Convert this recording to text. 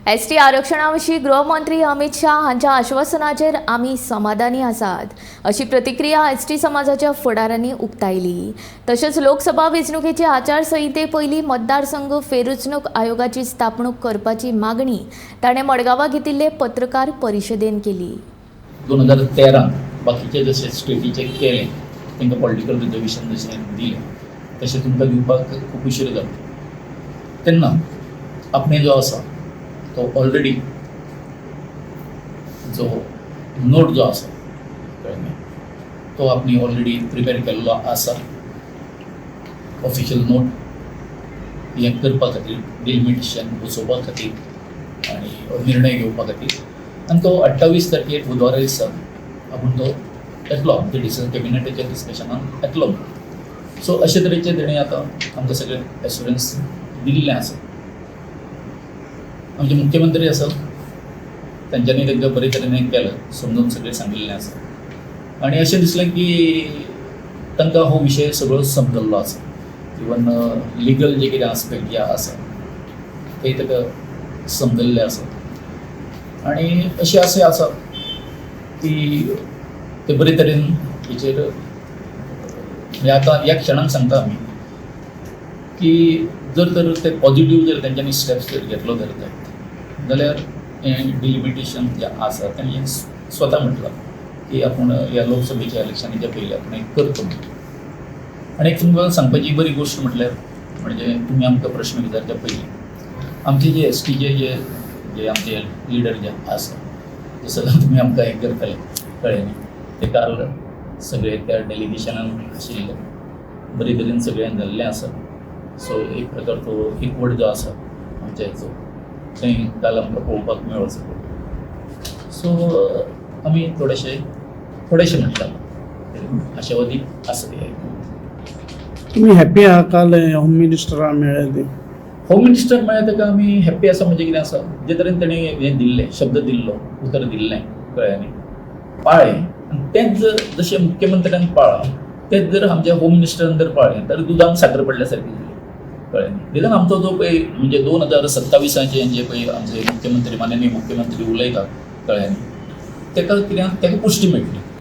ST आरक्षणाविषयी गृहमंत्री अमित शाह हांच्या आश्वासनाचेर आमी समाधानी आसात अशी प्रतिक्रिया एसटी समाजाच्या फुडाऱ्यांनी उक्तायली। तशेंच लोकसभा वेंचणुकेचे आचारसंहिते पयलीं मतदारसंघ फेररचणूक आयोगाची स्थापणूक करपाची मागणी ताणें मडगांवां घेतिल्ले पत्रकार परिशदेंत केली। 2013 बाकीचे जसे स्टेटीचे केले तांकां पॉलिटिकल रिजर्वेशन जशें दिलें तशें तुमकां दिवपाक खूब उशीर जालो। तेन्ना आपणे जो आसा तो ऑलरेडी जो नोट जो आसा कळ्ळें तो आपणे ऑलरेडी प्रिपेर केल्लो आसा। ऑफिशियल नोट हें करपा खातीर डिलिमिटेशन बसोवपा खातीर आनी निर्णय घेवपा खातीर आनी तो 28 तारखेक बुधवारा दिसा आपूण तो येतलो आमच्या कॅबिनेटाच्या डिस्कशनान येतलो। सो अशे तरेचे तेणें आतां आमकां सगळे एश्युरन्स दिल्लें आसा। आमचे मुख्यमंत्री आसा तांच्यांनी तांकां बरे तरेन केलं समजून सगळें सांगिल्लें आसा आनी अशें दिसलें की तांकां हो विशय सगळो समजल्लो आसा। इवन लिगल जे कितें आस्पेक्ट जे आसा ते ताका समजल्ले आसा आनी अशें अशें आसा की ते बरे तरेन हेचेर आतां ह्या क्षणाक सांगता आमी की जर तर ते पॉझिटिव्ह जर तांच्यांनी स्टेप्स जर घेतलो जाल्यार हें डिलिमिटेशन जें आसा तेणें स्वता म्हटलां की आपूण ह्या लोकसभेच्या इलेक्शनाच्या पयलीं आपण हें करतो म्हणून। आनी एक तुमकां सांगपाची बरी गोश्ट म्हटल्यार म्हणजे तुमी आमकां प्रश्न विचारच्या पयलीं आमचे जे एसटीचे जे आमचे लिडर जे आसा ते सगळें तुमी आमकां हें करतले कळ्ळें न्ही। ते काल सगळे त्या डेलिगेशनान आशिल्ले बरे तरेन सगळ्यांक जाल्लें आसा। सो एक प्रकार तो एकवट जो आसा आमच्या हेचो थंय काल आमकां पळोवपाक मेळ्ळो सगळो। सो आमी थोडेशे म्हटला आशावादी आसा ते। तुम्ही हॅपी आहात? काल होम मिनिस्टरा मेळ्ळे ते होम मिनिस्टर मेळ्ळे ताका आमी हॅप्पी आसा म्हणजे कितें आसा जे तरेन तेणें हें दिल्लें शब्द दिल्लो उतर दिल्लें कळ्ळें न्ही पाळ्ळें आनी तेंच जशें मुख्यमंत्र्यान पाळ्ळां तेंच जर आमच्या होम मिनिस्टरान जर पाळ्ळें तर दुदान साकर पडल्या सारकी जाली कळ्ळें न्ही। निदान आमचो जो पळय म्हणजे 2027 जे पळय आमचे मुख्यमंत्री माननीय मुख्यमंत्री उलयतात कळ्ळें न्ही ताका कितें ताका पुश्टी मेळटली